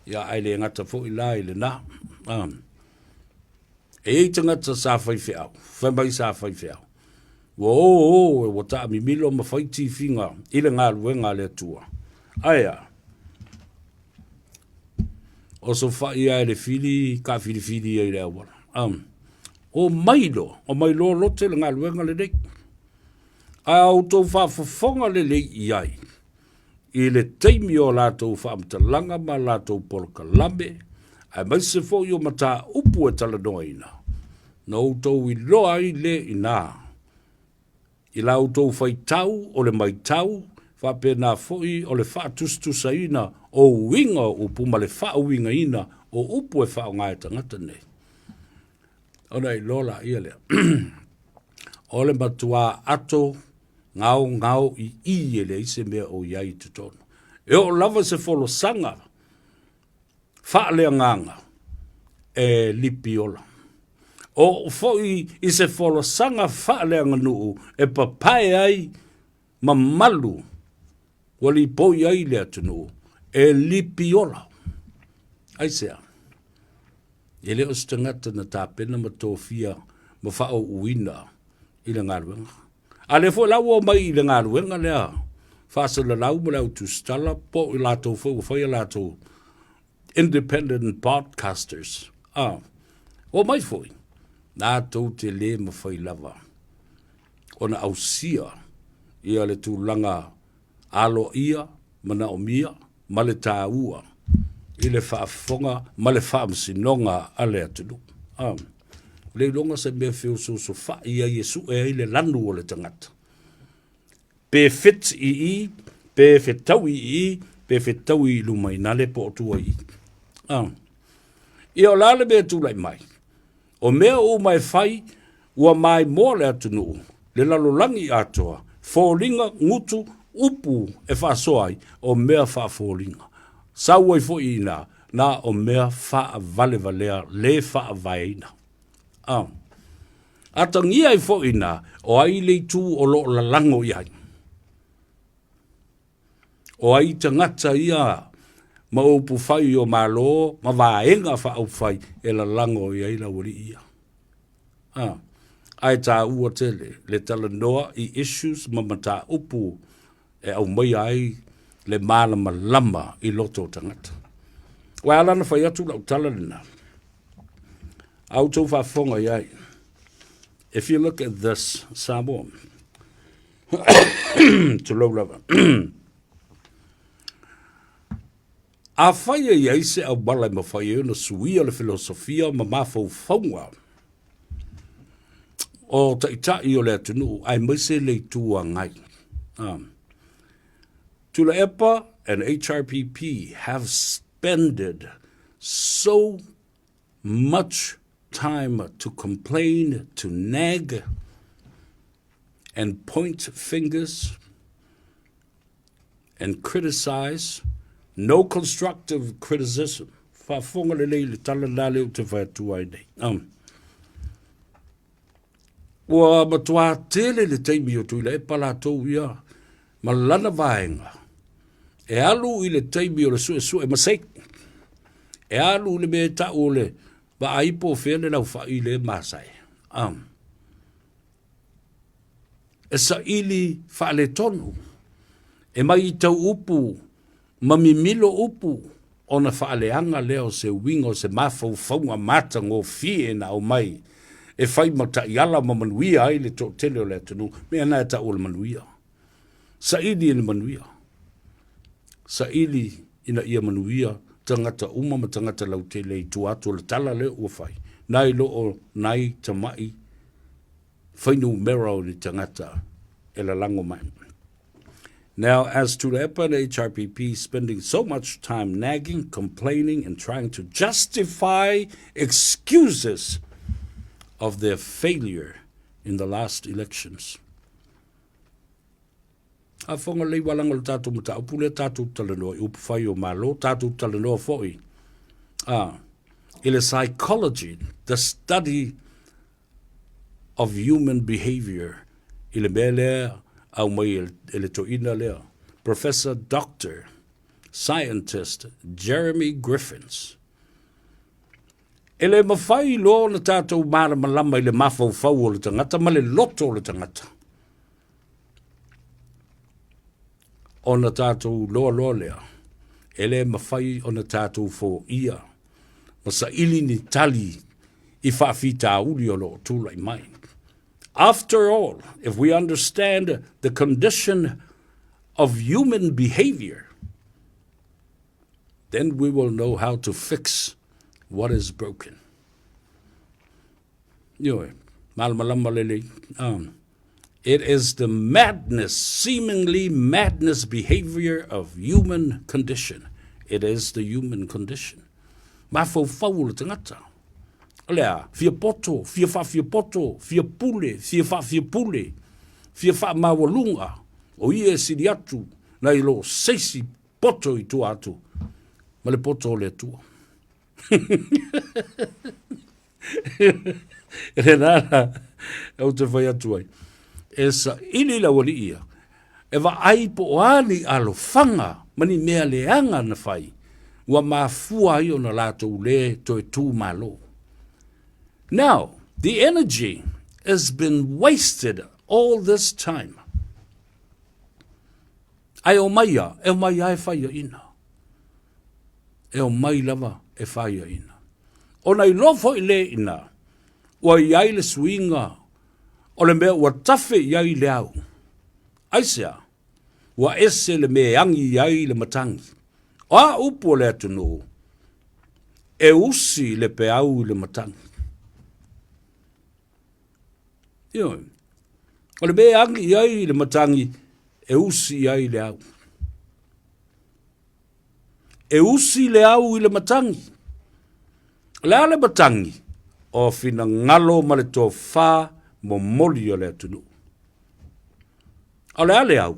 ia ai le ngata fo ila ile na e tangata sa fai fiao fai mai sa fai fiao wo ta mi milo ma fai ti finga ile nga luenga le tua aya osofa'i ai le fili ka fili ai le wala o mailo lote le nga luenga le dei au tau whaafafonga le iai. I le teimi o lātou whaamtalanga ma lātou polka lambe, ai mai se fo i o mata upu e tala noa ina. Na tau i loa i le ina. I lau tau whai tau o le mai tau, whapena fo i o le whaatustusa ina o winga upu ma le whaawinga ina o upu e whaongai tangata nei. Ona i lola ia lea. O le matua ato, ngau i ele ise mea o iai te tono. E o lava se folo sanga, whaalea nganga, e lipiola. O foi i se folo sanga whaalea nganuu, e papai ai mamalu, wali poi ai lea tunu, e lipiola. Ai sea. E leo stangata na tāpena ma tōwhia, ma whao uina, i le ngaruenga. Ale fo la wo mai le nga luenga lea. Fasa la lau mo lau tu stala po i lato fo i lato independent podcasters. O mai foi. Nā tau te le ma fai lava. Ona au sia ia le tu langa alo ia, mana o mia, ma le tā ua. I le whaafonga, ma le whaamsinonga ale atunu. Le longa se me feo so fa ia Yesu e le lanu o le tangata. Pe fit i, pe fetau i, pe fetau i lumai nale po tua i. I o lale me tu lai mai. O mea o mai fai, ua mai mo le atunu, le lalolangi atoa, fōlinga ngutu upu e whaasoai, o mea wha fōlinga. Sau ai fo ina, na o mea wha vale valea, le wha vaina. Ata ngia i fo ina, o ai le tu o lo la lango iai. O ai tangata ia, ma upu fai o malo, ma vaenga fa au fai, e la lango iai la wali ia. Ai tā ua tele, le tala noa i issues ma mata upu, e au mai ai, le malama lama i loto tangata. Wa alana fai atu lau tala nina. Au tau whafonga iai. If you look at this, Samoa, to low level, a whaia iai se au balai ma whaia na suia le filosofia ma mafau whaunga. O taitai o le atunu, ai maise le tua ngai. Tula EPA and HRPP have spended so much time to complain, to nag, and point fingers, and criticize. No constructive criticism. Whafonga le le tala lale o te whaitua i nei. Ua matua tele le teimi o tuila e pala tau ia, ma lana vaenga. E alu i le teimi o le sue e masek. E alu le me ta o le, ba aipo fele lau whai le masai. E sa ili whaale tonu. E mai i tau upu, mamimilo upu, ona whaaleanga leo se wingo se mafau whaunga mata ngō fie na o mai. E whai mata i ala ma manuia ai le tō tele o le atunu, me ana e ta o le manuia. Sa ili ina manuia. Sa ili ina ia manuia, tangata uma ma tangata lau tele i tu atu le tala le ua whai. Nai lo o nai tamai, whainu mera o ni tangata e la lango mai. Now, as to the EPA and HRPP spending so much time nagging, complaining, and trying to justify excuses of their failure in the last elections. A whonga lei walanga le tātou mata upu le tātou talanoa, upu whai o malo, tātou talanoa foi. In psychology, the study of human behavior, ile mea lea, au mai ele toina lea. Professor Dr. scientist Jeremy Griffins. Ele mawhai lo na tātou mara malama i le mawhau o le tangata, ma le loto o le tangata. O na tātou loa lea, ele mawhai o na tātou fo ia, ma sa ili ni tali i whawhita uli o lo tūlai mai. After all, if we understand the condition of human behavior, then we will know how to fix what is broken. It is the madness, seemingly madness behavior of human condition. It is the human condition. Mafau tangata. Olea, fia poto, fia poto, fia pule, fia pule, fia mawalunga, o ie siri atu, na ilo seisi poto I tu atu. Ma le poto o le atua. Renara, au te whai atu ai. E sa ili la wali ia, e wa ai po ani alo fanga, mani mea leanga na whai, wa mafua I o na lato ule to e tu malo. Now, the energy has been wasted all this time. Ai o maia, e maia e whaia ina. E o mai lava e whaia ina. O nei lofo I le ina, wa iai le suinga, o le mea wa tafe iai le au. Aisea, wa ese le mea angi iai le matangi. O a upo le atunu, e usi le pe au le matangi. O le mea angi iai le matangi, e usi iai le au. E usi le au I le matangi. Le ale matangi, o fina ngalo ma le tō whā mo moli o le atunu. O le ale au,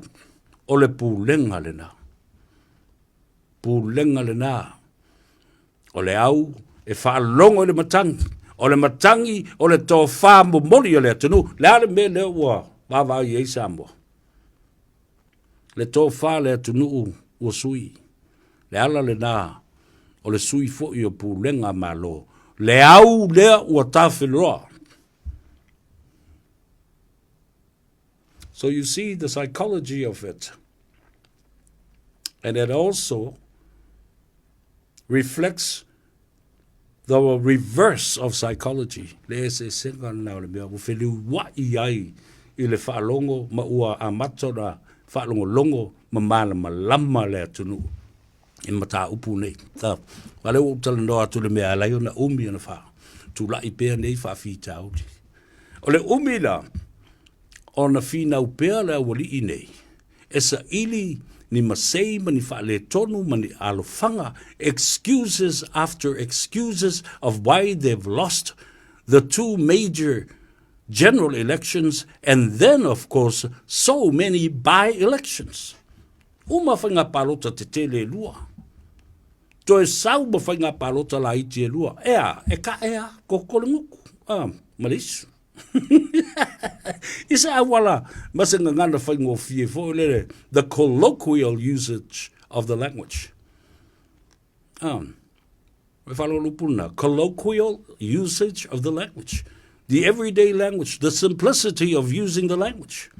o le pūlenga le nā. Pūlenga le nā. O le au, e whaalongo le matangi. O le matangi, o le tō whā mo moli o le atunu. Le ale me le ua, wawa I eisa mo. Le tō whā le atunu ua sui. Le ala le nā, o le sui fo I o pūlenga malo. Le au lea ua tāwhiloa. So you see the psychology of it. And it also reflects the reverse of psychology. Le se senga na le mea, o whelu wa I ai I le whaalongo ma ua a matona whaalongo longo ma mana ma lama le atunu. I mata upu nei. Wale o tala noa tu le mea lai o na umi ana wha. Tu la I pēr nei wha whita auti. O le umi la, o na whina upea le awali I nei. E sa ili ni masei mani wha le tonu mani alofanga. Excuses after excuses of why they've lost the two major general elections and then of course so many by-elections. Uma faigapaloka te tele lua. To e sau ma faigapaloka la iti e lua. Ea, e ka ea, koko le guku. Malisu. Isa awala, masenga ngana faingofie fo lere, the colloquial usage of the language. Colloquial usage of the language. The everyday language, the simplicity of using the language.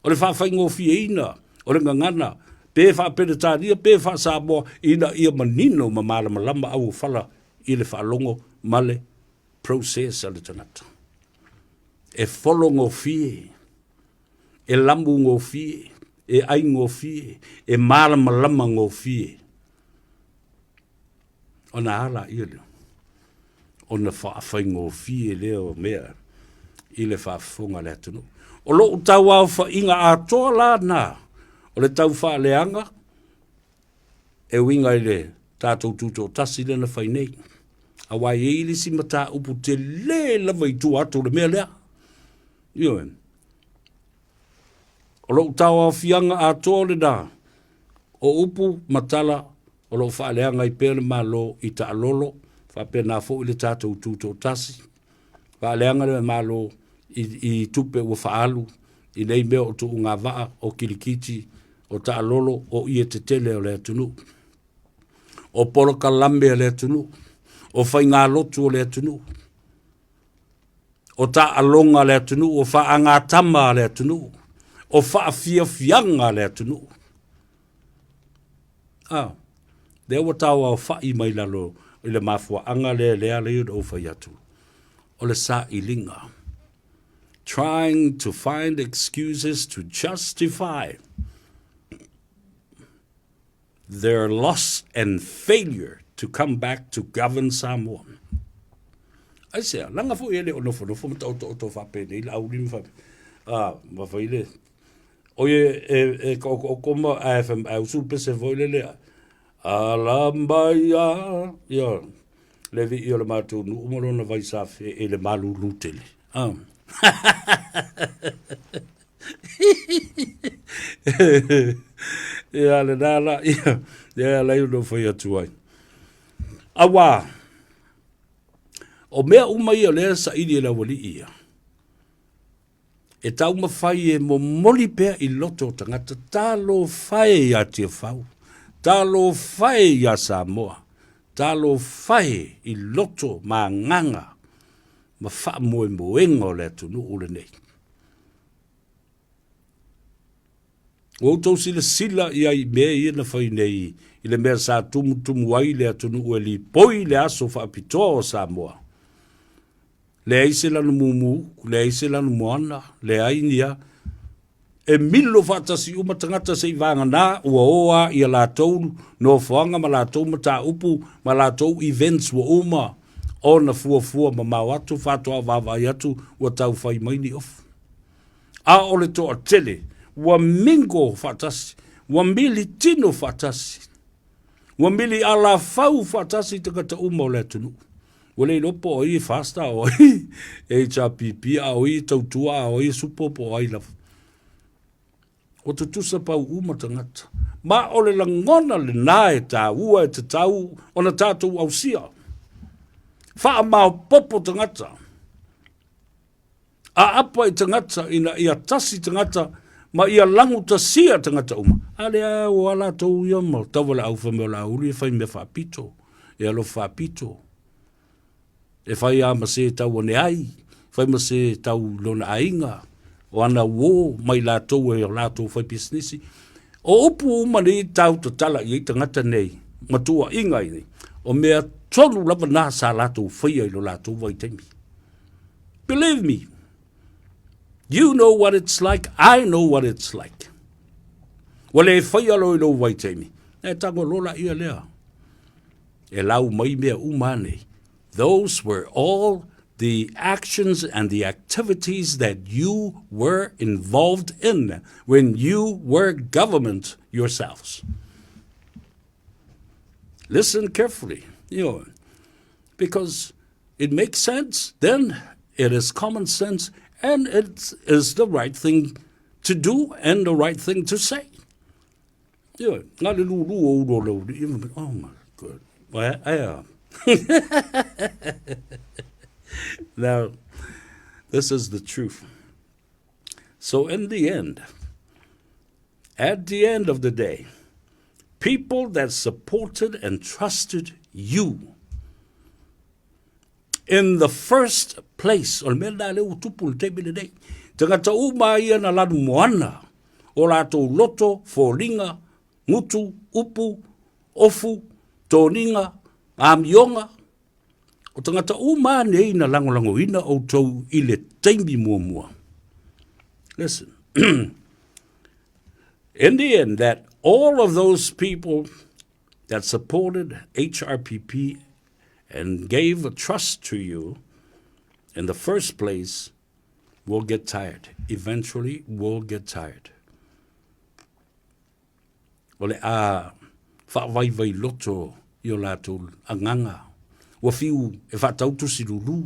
O le faingofie ina, o le ngangana, pe fa pedetaria, pe fa sabo ina ia manino mamala malama au fala I le whaalongo male process ale tanata. E folo ngofie, e lambu ngofie, e ai ngofie, e mala malama ngofie. O na ala ia leo. O na whaafai ngofie leo mea I le whaafonga le atunu. O lo utau au whainga atoa la na. O le tau wha leanga, e winga I le tātou tūtou tasi le na whainei. A wai e ilisi mata upu te le lava I tu ato le mea lea. Ioen. O lo utau au whianga a tō le nā. O upu matala, o lo wha leanga I pēle malo I ta alolo, wha pēna fo I le tātou tūtou tasi. Wha leanga le malo I tupe ua wha alu, I nei mea o tu ngā waa o kirikiti, o ta alolo o ia te tele o le atunu. O polo kalambe o le atunu. O faigapaloka o le atunu. O ta alonga le atunu. O faagatama le atunu. O faafiafiaga le atunu. Lea ua taua o fa'i mai lalo i le mafuaaga lea le o fai atu. O le sa'ilinga. Trying to find excuses to justify their loss and failure to come back to govern Samoa. Ai sea, langa fu ele o nofo mata o whapene i la auri mwha. Ma whaile. Oye, o koma AFM, au sulpese voile lea. Alambaya. Ia, levi i o le mātou nu umarona vai safe e le malu lutele. Ia, le nala, ia, lei no whai atu ai. Awa, o mea umai o lea sa ili e la wali ia. E tau mawhai e mo moli pea i loto tangata, talo whai a tia whau, talo whai a Samoa, talo whai i loto ma nganga, ma wha moe moenga o lea tunu ule nei. O tau sila ia i mea ia na whai nei, i le mea sa tumu ai lea tunu ue li poi le aso wha apitoa o Samoa. Le aise lanu mumu, le aise lanu moana, le ainia, e milo whatasi umatangata se vanga na ua oa ia lātou no whanga ma lātou mata upu, ma lātou events wa uma, o na fua ma mawatu, whātua wawai atu, ua tau whai maini ofu. A ole toa tele, ua mingo whatasi, ua mili tino whatasi, ua mili ala whau whatasi te kata uma o le tunu. Wale lopo o i fasta o i HRPP a o i tautua a o i supopo o i lava. O te tusa pau umatangata. Ma o le langona le nae tā ua e te tau o na tātou au sia. Wha mao popo tangata. A apa i tangata ina ia tasi tangata ma ia langu ta sia tangata uma. Alea o ala tau iama. Tawala au whameo la uli e whai me whapito. E alo whapito. E whai a ma se tau ane ai, whai ma se tau lona ainga, o ana wō mai lātou e o lātou whai pisnisi. O upu umani tau ta tala i tangata nei, matua ingai nei, o mea tonu lava nā sa lātou whai ai lo lātou vai teimi. Believe me, you know what it's like, I know what it's like. Wale e whai alo i lo vai teimi. E tango lola ia lea. E lau mai mea umane. Those were all the actions and the activities that you were involved in when you were government yourselves. Listen carefully, because it makes sense, then it is common sense, and it is the right thing to do and the right thing to say. Oh my God. Well, now, this is the truth. So in the end, at the end of the day, people that supported and trusted you in the first place, o mena leo tupu te bine nei, tangata umaia na lanu moana, o lato loto, fōringa, ngutu, upu, ofu, tōninga, amionga, o tangata uma nei na lango ina o tau i le taimi mua. Listen, in the end, that all of those people that supported HRPP and gave a trust to you in the first place will get tired. Eventually will get tired. Wale whawaiwai loto i o lātou anganga. Wa fiu e whatautu si lulu.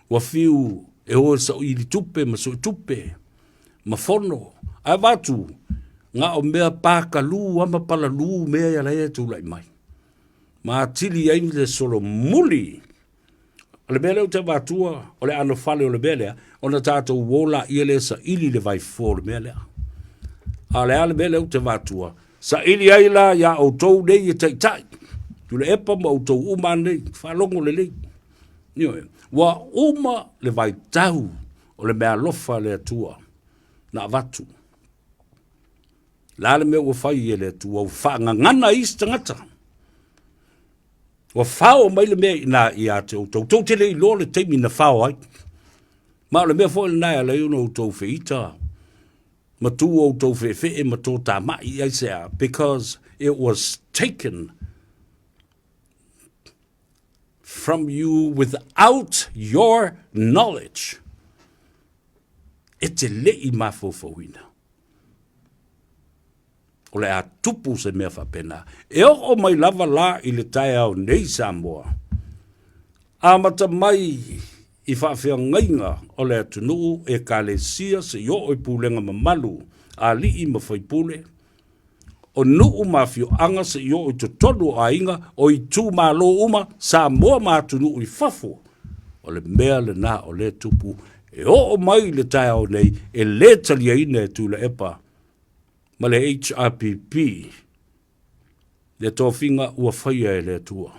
Wa fiu e hoa sa i li tupe, ma so tupe, ma fono. A watu, ngā o mea pākalu, ama pala lu, mea ia lea tūlai mai. Ma tili aimi le solo muli. O le mea leo te watua, o le ano whale o le mea lea, o na tātou wola i le sa ili le vai fō le mea lea. ale mele o te vatua. Sa ili aila ya o tou nei e tai. Tule epa ma o tou uma nei, whalongo le lei. Wa uma le vai tau o le mea lofa le atua na vatu. La le mea ua whai e le atua, o whaanga ngana isi tangata. Wa whao mai le mea ina i a te o tou. Tau te le i lo le teimi na whao ai. Ma le mea fo le nai a le uno o tou whiita. Ma tu o tou whi ma tō tā mai ai sea. Because it was taken from you without your knowledge. E te lei mafofauina. O le a tupu se mea whapena. E o mai lava la i le tae au nei Samoa. A mata mai i whawhia ngainga o le atunu e ka le sia se yo i pūlenga mamalu a li i mawhaipule. O nuu mawhio anga se yo i tonu a inga o i tū malo uma Samoa mātunu i whafo. O le mea le nā o le tupu. E o mai le tae au nei e le talia ina e tū le epa. Ma le HRPP, le tōwhinga ua whaia e le tua.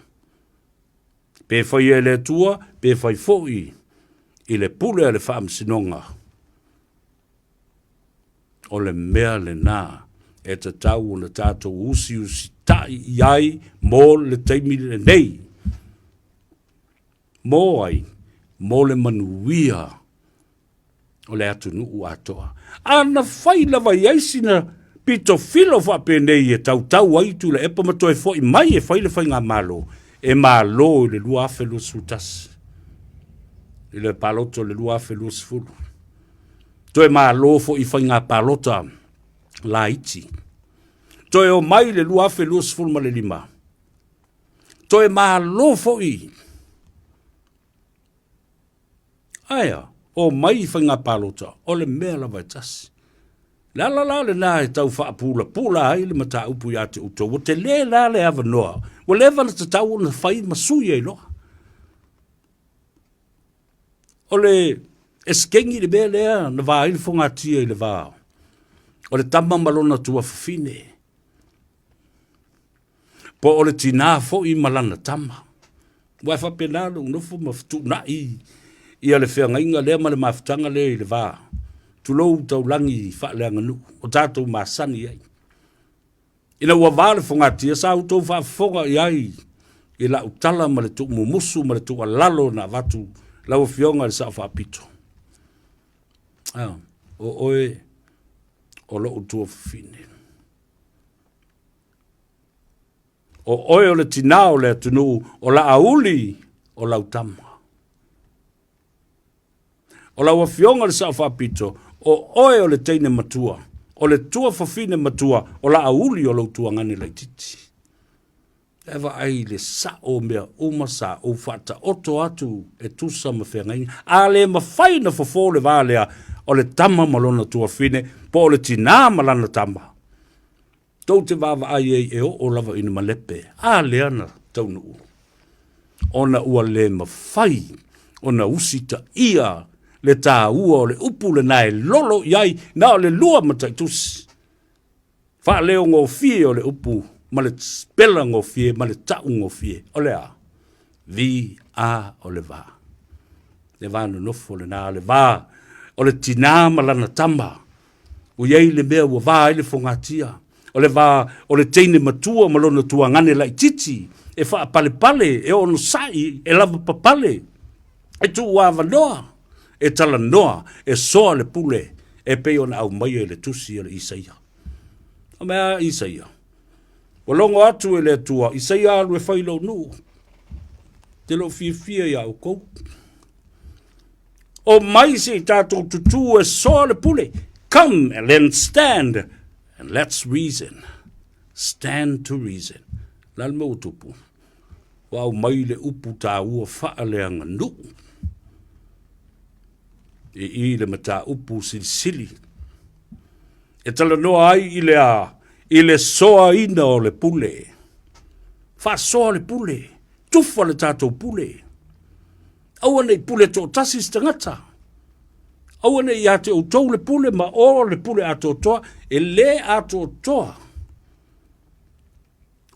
Pe whaia e le tua, pe whai fōi, i le pule a le whaamsinonga. O le mea le nā, e te tau o le tātou usi tai iai, mō le teimi le nei. Mō ai, mō le manuia, o le atu nuu atoa. Ana whai lava iaisina, pito filo fa penei e tau ai tu le epa mato e foi mai e fai le fai ngā malo. E malo le lua afe lua sutas. I le paloto le lua afe lua sifuru. To e malo fo i fai ngā palota la iti. To e o mai le lua afe lua sifuru ma le lima. To e malo fo i. Aia, o mai i fai ngā palota, o le mea la vai tasi. La le na e tau pula ai le mata upu ya te uto. Wa te le la le ava noa. Wa leva le te tau na whai masui e loa. O le eskengi le bea lea na wā ili whonga tia i le wā. O le tama malona tua whawhine. Po o le tina fo i malana tama. Wa whapena lo unofu maftu na i. Ia le whea ngainga lea ma le mafutanga lea i le wā. Tulou tau langi whaaleanga nu, o tātou māsani ai. Ina ua vāle whangatia, sa utou whaafonga i ai, i la utala ma le tuk mumusu, ma le tuk alalo na watu, lau fionga le sa whaapito. O oe, o lo utua whine. O oe o le tinao le tunu, o la auli, o la utama. O la ua fionga le sa whaapito, o oe o le teine matua, o le tua whawhine matua, o la auli o lau tua ngani lai titi. Ewa ai le sa o mea umasa o whata oto atu e tusa ma whengai, a le mawhai na whafole wālea o le tama malona tua whine, po o le tina malana tama. Tau te wawa ai e o lava ina malepe, a le ana tau nuu. Ona ua le mawhai, ona usita ia, le tā ua o le upu le nae lolo iai, na o le lua matai tusi. Wha leo ngō fie o le upu, ma le spela ngō fie, ma le tau ngō fie. O le a, vi a o le vā. Le vā no nofo le nā le vā, o le tina malana tamba. O iei le mea ua vā ele whangatia. O le vā, o le teine matua malona tua ngane lai titi. E wha pale pale, e ono sai, e lava papale. E tu wāwa noa. E tala noa, e soa le pule, e peo na au mai e le tusi e le Isaia. O mea Isaia. O longo atu e le atua, Isaia alu e whailo nu. Te lo fia ia o kou. O mai se tātou tutu e soa le pule. Come and then stand, and let's reason. Stand to reason. Lalme utupu. O au mai le upu tā ua whaaleanga nu. I le mata upu sili. E tala noa ai i le soa ina o le pule. Wha soa le pule. Tufa le tātou pule. Aua nei pule tō tasis tangata. Au ane ia te utou le pule ma o le pule ato toa, e le ato toa.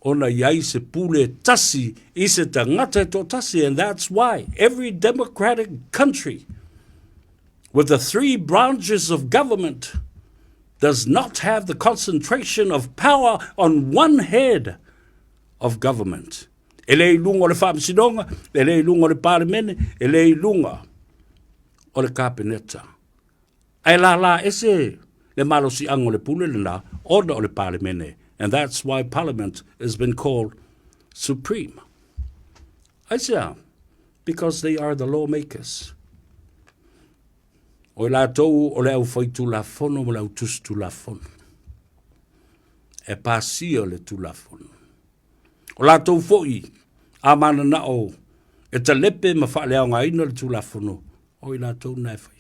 Ona iai se pule tasi, I se tangata to tasi, and that's why every democratic country with the 3 branches of government does not have the concentration of power on one head of government. E le ilunga o le whaamisinonga, e le ilunga o le parlemene, e le ilunga o le kapeneta. Ai la ese le malosi ango le pule le na, ona o le parlemene. And that's why Parliament has been called supreme. I say, because they are the lawmakers. O la tou o le au fai tu la fono, o le au tus tu la fono. E pasio le tu la fono. O la tou foi, a mana na o, e ta lepe ma wha leo ngā ina le tu la fono, o I la tou nai fai.